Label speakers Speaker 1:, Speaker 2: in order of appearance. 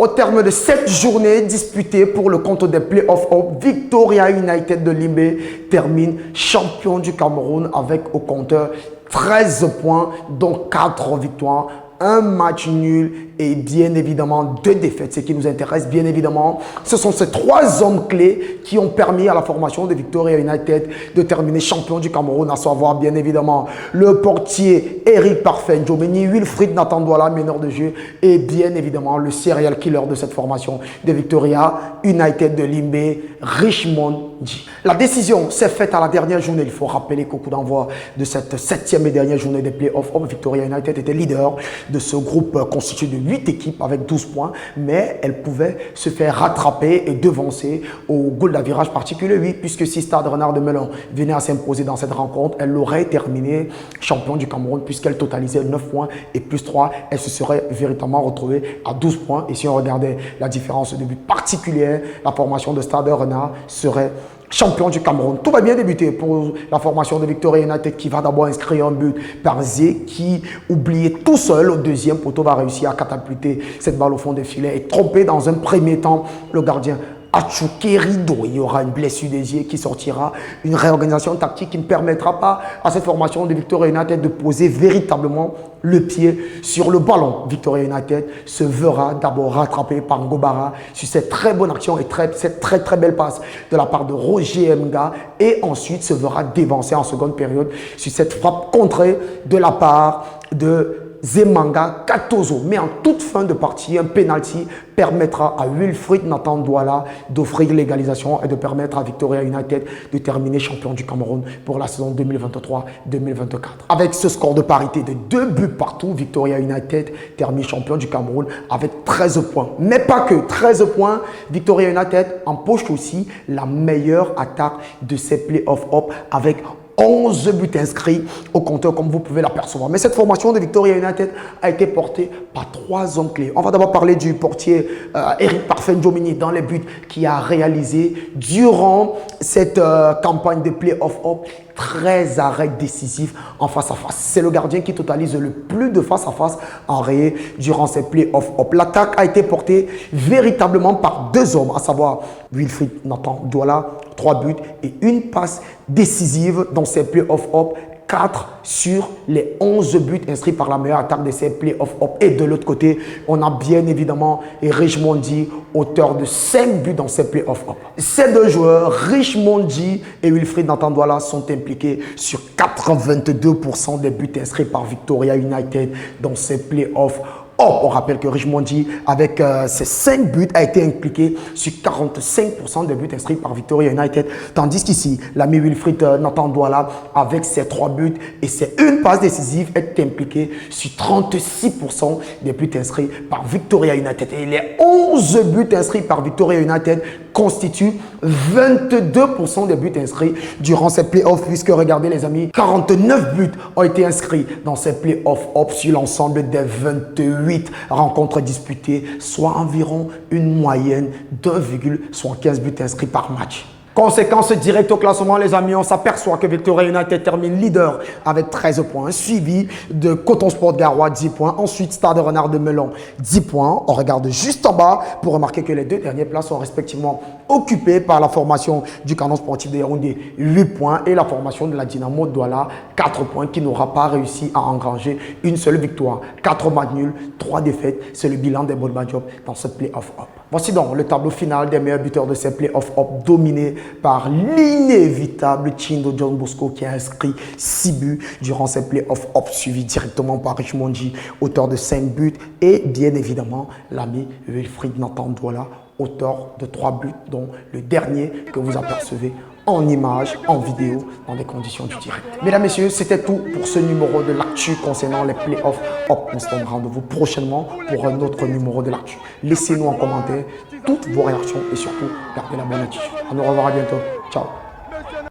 Speaker 1: Au terme de 7 journées disputées pour le compte des Playoffs, Victoria United de Limbe termine champion du Cameroun avec au compteur 13 points, dont 4 victoires, un match nul et bien évidemment 2 défaites. Ce qui nous intéresse bien évidemment, ce sont ces 3 hommes clés qui ont permis à la formation de Victoria United de terminer champion du Cameroun, à savoir bien évidemment le portier Eric Parfait Njomeni, Wilfried Nathan Douala, meneur de jeu, et bien évidemment le serial killer de cette formation de Victoria United de Limbe, Richmond Ndji. La décision s'est faite à la dernière journée. Il faut rappeler qu'au coup d'envoi de cette 7e et dernière journée des Playoffs, Victoria United était leader de ce groupe constitué de 8 équipes avec 12 points, mais elle pouvait se faire rattraper et devancer au goal d'avirage particulier 8, puisque si Stade Renard de Melun venait à s'imposer dans cette rencontre, elle aurait terminé champion du Cameroun puisqu'elle totalisait 9 points et plus 3, elle se serait véritablement retrouvée à 12 points. Et si on regardait la différence de but particulière, la formation de Stade Renard serait champion du Cameroun. Tout va bien débuter pour la formation de Victoria United qui va d'abord inscrire un but par Zé qui, oublié tout seul au deuxième poteau, va réussir à catapulter cette balle au fond des filets et tromper dans un premier temps le gardien Achouké Rido. Il y aura une blessure des yeux qui sortira, une réorganisation tactique qui ne permettra pas à cette formation de Victoria United de poser véritablement le pied sur le ballon. Victoria United se verra d'abord rattrapé par Ngobara sur cette très bonne action et cette très belle passe de la part de Roger Mga, et ensuite se verra dévancer en seconde période sur cette frappe contrée de la part de Zemanga Katozo. Mais en toute fin de partie, un penalty permettra à Wilfried Nathan Douala d'offrir l'égalisation et de permettre à Victoria United de terminer champion du Cameroun pour la saison 2023-2024. Avec ce score de parité de 2 buts partout, Victoria United termine champion du Cameroun avec 13 points. Mais pas que 13 points, Victoria United empoche aussi la meilleure attaque de ces playoffs avec 11 buts inscrits au compteur, comme vous pouvez l'apercevoir. Mais cette formation de Victoria United a été portée par 3 hommes clés. On va d'abord parler du portier Eric Parfait Njomeni dans les buts qu'il a réalisé durant cette campagne de Playoffs 13 arrêts décisifs en face-à-face. C'est le gardien qui totalise le plus de face-à-face enrayés durant ces Playoffs. L'attaque a été portée véritablement par 2 hommes, à savoir Wilfried Nathan Douala, 3 buts et une passe décisive dans ces Playoffs 4 sur les 11 buts inscrits par la meilleure attaque de ces Playoffs. Et de l'autre côté, on a bien évidemment Richmond Ndji, auteur de 5 buts dans ces Playoffs. Ces 2 joueurs, Richmond Ndji et Wilfried Nathan Douala, sont impliqués sur 82% des buts inscrits par Victoria United dans ces Playoffs. On rappelle que Richmond Ndji, avec ses 5 buts, a été impliqué sur 45% des buts inscrits par Victoria United. Tandis qu'ici, l'ami Wilfried Nathan Douala, avec ses 3 buts et ses 1 passe décisive, est impliqué sur 36% des buts inscrits par Victoria United. Et les 11 buts inscrits par Victoria United constituent 22% des buts inscrits durant ces playoffs, puisque regardez les amis, 49 buts ont été inscrits dans ces playoffs sur l'ensemble des 28 rencontres disputées, soit environ une moyenne d'1,75 buts inscrits par match. Conséquence directe au classement, les amis, on s'aperçoit que Victoria United termine leader avec 13 points, suivi de Coton Sport Garoua 10 points, ensuite Stade Renard de Melun 10 points. On regarde juste en bas pour remarquer que les 2 dernières places sont respectivement occupées par la formation du Canon Sportif de Yaoundé 8 points et la formation de la Dynamo Douala 4 points, qui n'aura pas réussi à engranger une seule victoire. 4 matchs nuls, 3 défaites, c'est le bilan des Bolman Job dans ce play-off. Voici donc le tableau final des meilleurs buteurs de ces playoffs dominé par l'inévitable Chindo John Bosco qui a inscrit 6 buts durant ces playoffs suivi directement par Richmond Ndji, auteur de 5 buts, et bien évidemment l'ami Wilfried Nathan Douala, auteur de 3 buts, dont le dernier que vous apercevez en image, en vidéo, dans des conditions du direct. Mesdames, Messieurs, c'était tout pour ce numéro de l'actu concernant les playoffs. On se donne rendez-vous prochainement pour un autre numéro de l'actu. Laissez-nous en commentaire toutes vos réactions et surtout, gardez la bonne attitude. On nous reverra bientôt. Ciao.